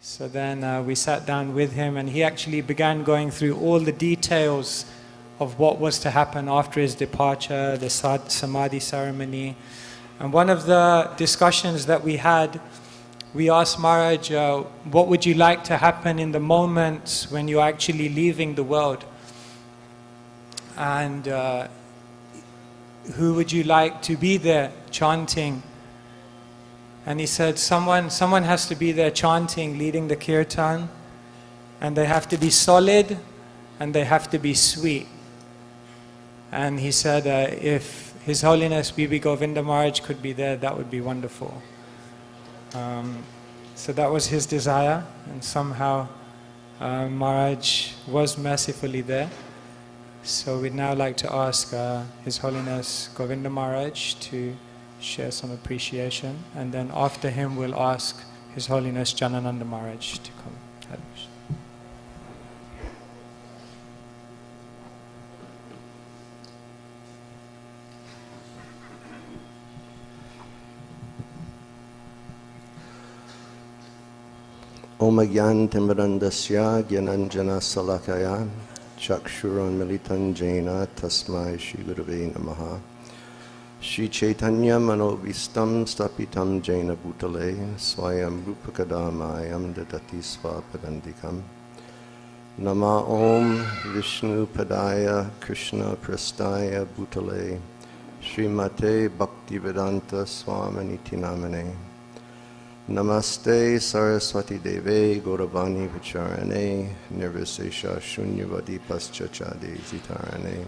So then we sat down with him, and he actually began going through all the details of what was to happen after his departure, the Samadhi ceremony. And one of the discussions that we had, we asked Maharaj, what would you like to happen in the moments when you're actually leaving the world? And who would you like to be there chanting? And he said, someone has to be there chanting, leading the kirtan, and they have to be solid, and they have to be sweet. And he said, if His Holiness Bibi Govinda Maharaj could be there, that would be wonderful. So that was his desire, and somehow Maharaj was mercifully there. So we'd now like to ask His Holiness Govinda Maharaj to share some appreciation, and then after him we'll ask His Holiness Janananda Maharaj to come. Om Agyan Timbrandasya Gyananjana Salakaya Chakshuran Militan Jaina Tasmai Shri Gurave Namaha Shri Chaitanya Manovistam Stapitam Jaina Bhutale Swayam Rupakadamayam Dadati Swapadandikam Nama Om Vishnu Padaya Krishna Prastaya Bhutale Srimate Bhaktivedanta Swaminiti Namane Namaste Saraswati Deve Gauravani Vicharane Nirvisesha Shunyavadi Paschachade Zitarane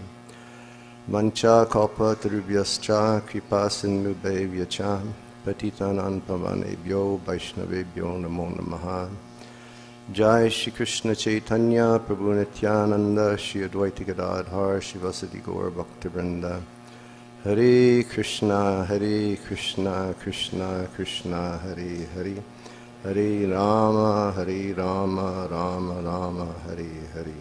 Mancha Kalpa Tarubhyascha Kripa Sindhubhe Vyacha Patitanam Pavanebhyo Vaishnavebhyo Namo Namaha Jai Shri Krishna Chaitanya Prabhu Nityananda Shri Advaita Gadadhar Shivasati Gaur Bhaktivinoda Hare Krishna, Krishna Krishna, Hare Hare, Hare Rama, Rama Rama, Hare Hare.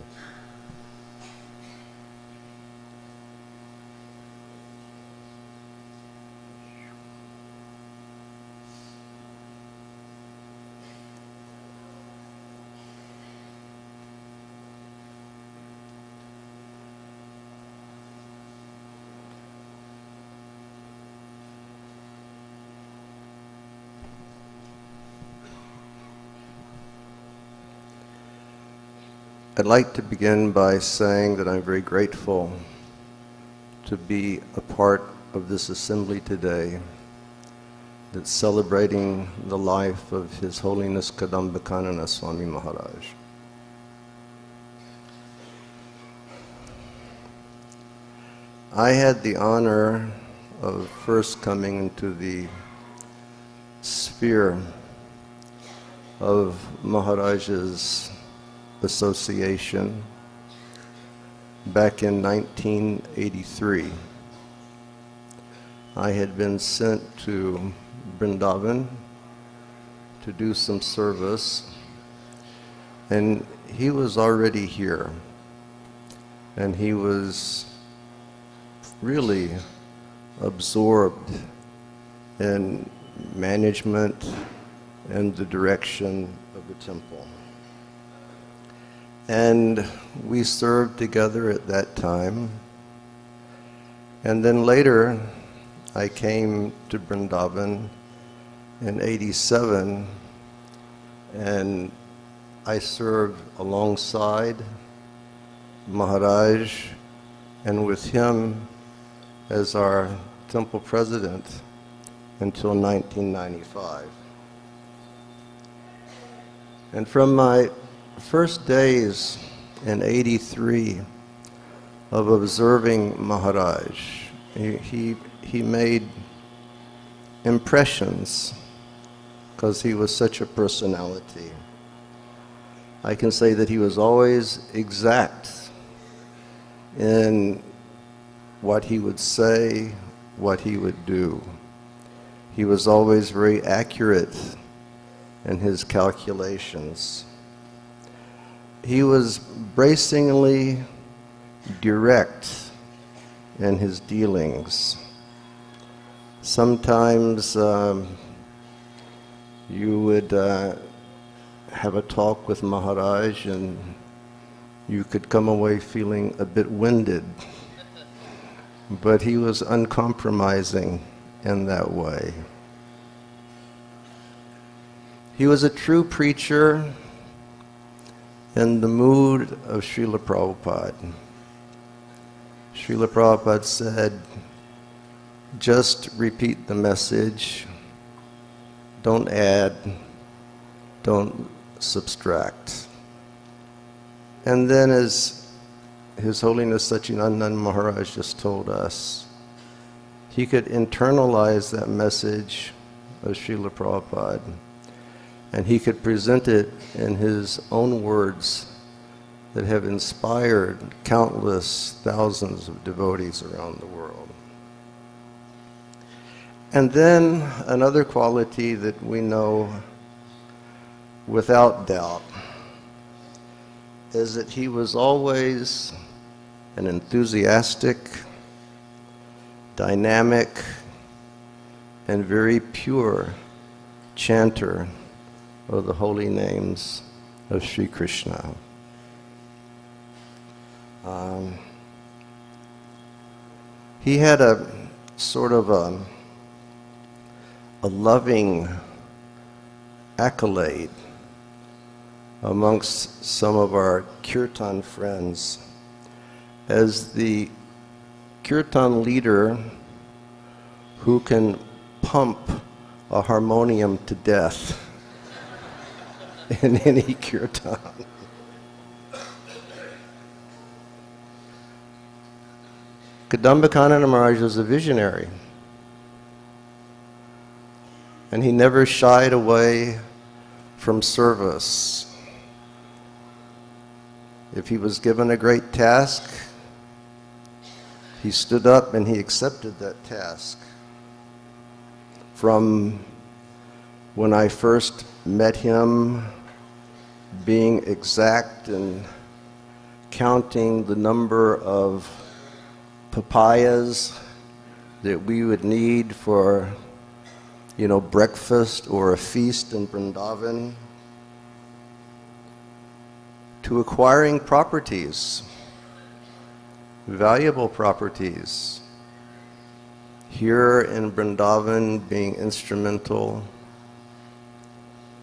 I'd like to begin by saying that I'm very grateful to be a part of this assembly today that's celebrating the life of His Holiness Kadamba Kanana Swami Maharaj. I had the honor of first coming into the sphere of Maharaj's association back in 1983. I had been sent to Vrindavan to do some service, and he was already here, and he was really absorbed in management and the direction of the temple. And we served together at that time. And then later, I came to Vrindavan in '87, and I served alongside Maharaj and with him as our temple president until 1995. And from my first days in '83 of observing Maharaj, he made impressions because he was such a personality. I can say that he was always exact in what he would say, what he would do. He was always very accurate in his calculations. He was bracingly direct in his dealings. Sometimes you would have a talk with Maharaj and you could come away feeling a bit winded. But he was uncompromising in that way. He was a true preacher in the mood of Srila Prabhupada. Srila Prabhupada said, just repeat the message, don't add, don't subtract. And then as His Holiness Sachinandan Maharaj just told us, he could internalize that message of Srila Prabhupada and he could present it in his own words that have inspired countless thousands of devotees around the world. And then another quality that we know without doubt is that he was always an enthusiastic, dynamic, and very pure chanter of the holy names of Sri Krishna. He had a sort of a loving accolade amongst some of our kirtan friends as the kirtan leader who can pump a harmonium to death in any kirtan. Kadamba Kanana Maharaj was a visionary, and he never shied away from service. If he was given a great task, he stood up and he accepted that task. From when I first met him, being exact and counting the number of papayas that we would need for, breakfast or a feast in Vrindavan, to acquiring properties, valuable properties. Here in Vrindavan, being instrumental,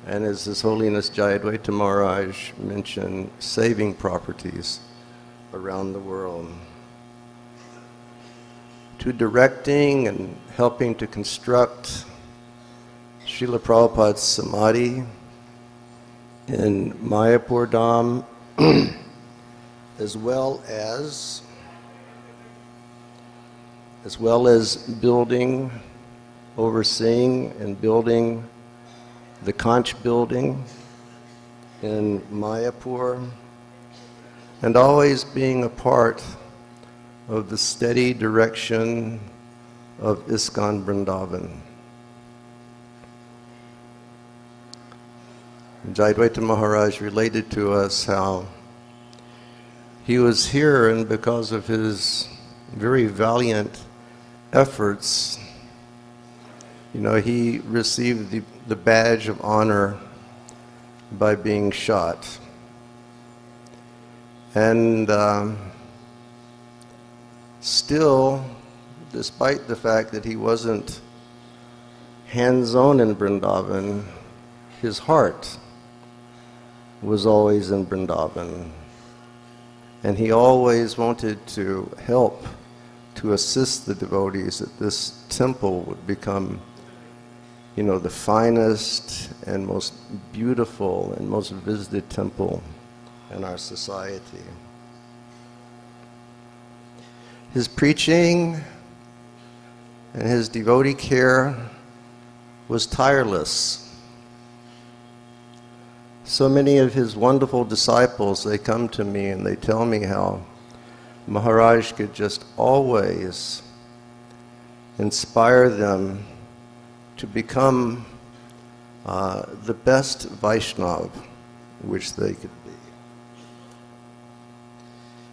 and as His Holiness Jayadvaita Maharaj mentioned, saving properties around the world, to directing and helping to construct Srila Prabhupada's Samadhi in Mayapur Dham, as well as building, overseeing and building the Conch building in Mayapur, and always being a part of the steady direction of ISKCON Vrindavan. Jayadvaita Maharaj related to us how he was here, and because of his very valiant efforts, he received the badge of honor by being shot. And still, despite the fact that he wasn't hands-on in Vrindavan, his heart was always in Vrindavan. And he always wanted to help, to assist the devotees that this temple would become, the finest and most beautiful and most visited temple in our society. His preaching and his devotee care was tireless. So many of his wonderful disciples, they come to me and they tell me how Maharaj could just always inspire them to become the best Vaishnava which they could be.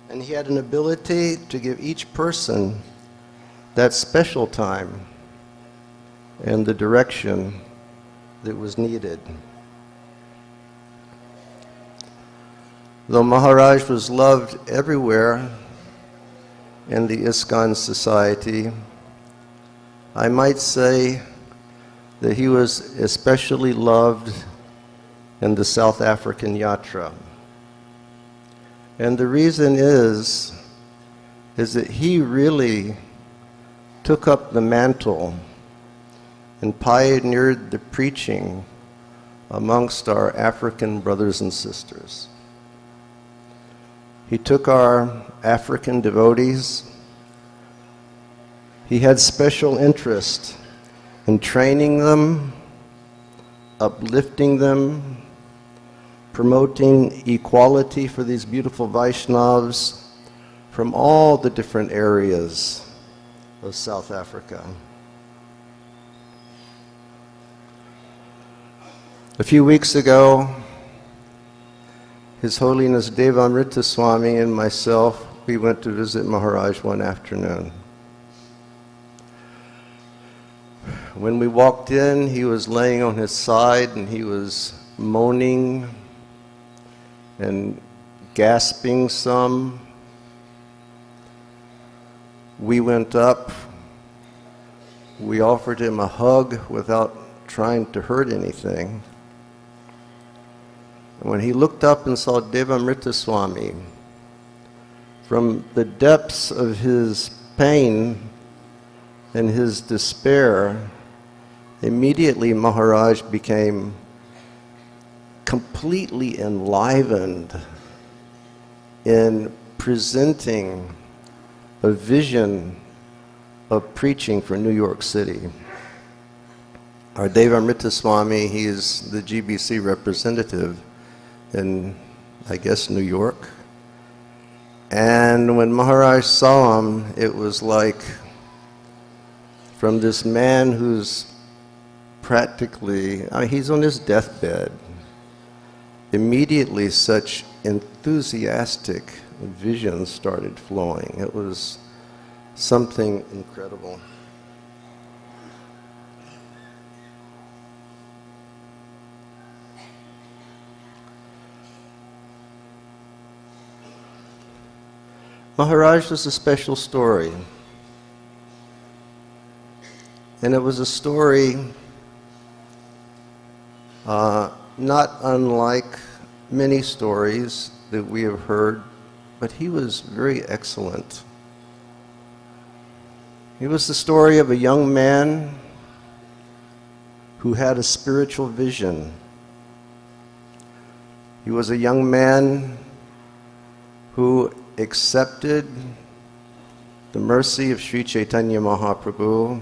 And he had an ability to give each person that special time and the direction that was needed. Though Maharaj was loved everywhere in the ISKCON society, I might say that he was especially loved in the South African Yatra. And the reason is that he really took up the mantle and pioneered the preaching amongst our African brothers and sisters. He took our African devotees. He had special interest in training them, uplifting them, promoting equality for these beautiful Vaishnavas from all the different areas of South Africa. A few weeks ago, His Holiness Devamrita Swami and myself, we went to visit Maharaj one afternoon. When we walked in, he was laying on his side and he was moaning and gasping some. We went up, we offered him a hug without trying to hurt anything. And when he looked up and saw Devamrita Swami, from the depths of his pain and his despair, immediately Maharaj became completely enlivened in presenting a vision of preaching for New York City. Our Devamrita Swami, he is the GBC representative in, I guess, New York. And when Maharaj saw him, it was like from this man who's practically, he's on his deathbed, immediately such enthusiastic visions started flowing. It was something incredible. Maharaj was a special story. And it was a story not unlike many stories that we have heard, but he was very excellent. It was the story of a young man who had a spiritual vision. He was a young man who accepted the mercy of Sri Chaitanya Mahaprabhu.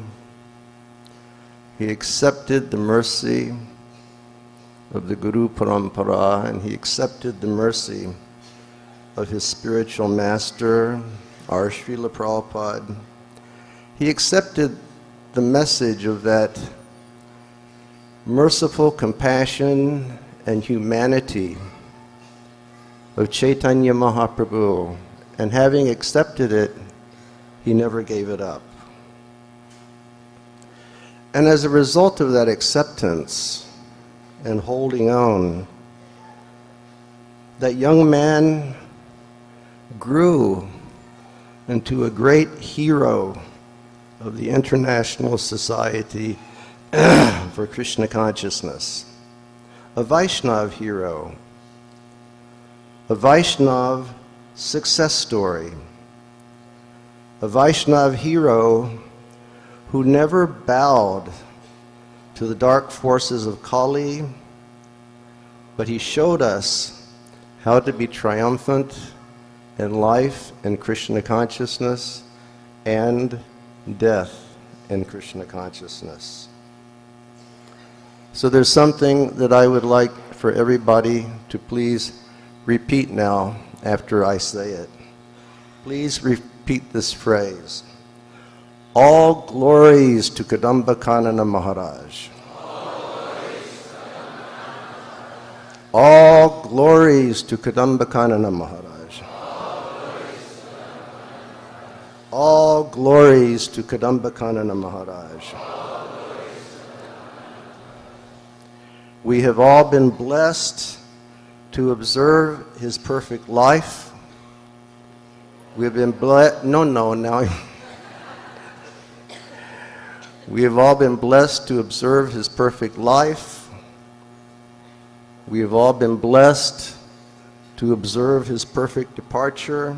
He accepted the mercy of the Guru Parampara, and he accepted the mercy of his spiritual master, our Srila Prabhupada. He accepted the message of that merciful compassion and humanity of Chaitanya Mahaprabhu, and having accepted it, he never gave it up. And as a result of that acceptance and holding on, that young man grew into a great hero of the International Society for Krishna Consciousness, a Vaishnav hero, a Vaishnav success story, a Vaishnav hero who never bowed to the dark forces of Kali, but he showed us how to be triumphant in life in Krishna consciousness and death in Krishna consciousness. So there's something that I would like for everybody to please repeat now after I say it. Please repeat this phrase. All glories to Kadamba Kanana Maharaj. All glories to Kadamba Kanana Maharaj. All glories to Kadamba Kanana Maharaj. We have all been blessed to observe his perfect life. We have been blessed. We have all been blessed to observe his perfect life. We have all been blessed to observe his perfect departure.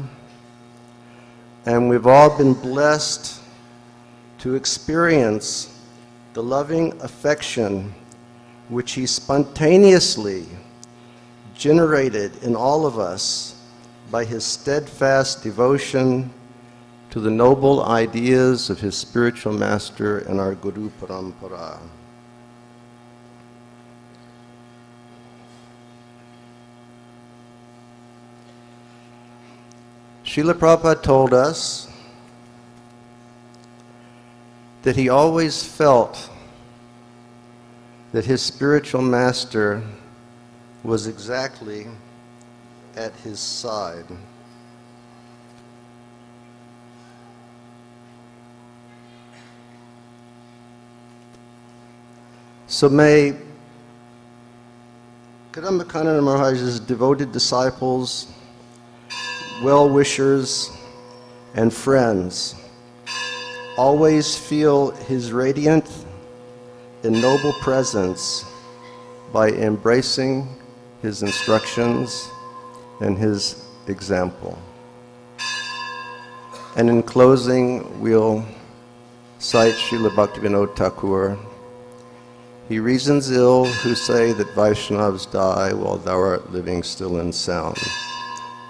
And we've all been blessed to experience the loving affection which he spontaneously generated in all of us by his steadfast devotion to the noble ideas of his spiritual master and our Guru Parampara. Srila Prabhupada told us that he always felt that his spiritual master was exactly at his side. So may Kadamba Kanana Maharaj's devoted disciples, well-wishers, and friends always feel his radiant and noble presence by embracing his instructions and his example. And in closing, we'll cite Srila Bhaktivinoda Thakur. He reasons ill who say that Vaishnavas die while thou art living still and sound.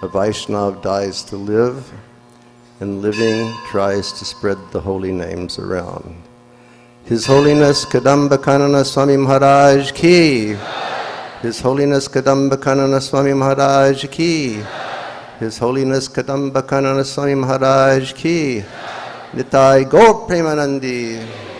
A Vaishnav dies to live, and living tries to spread the holy names around. His Holiness Kadamba Kanana Swami Maharaj ki. His Holiness Kadamba Kanana Swami Maharaj ki. His Holiness Kadamba Kanana Swami Maharaj ki. Nitai Gaur Premanandi.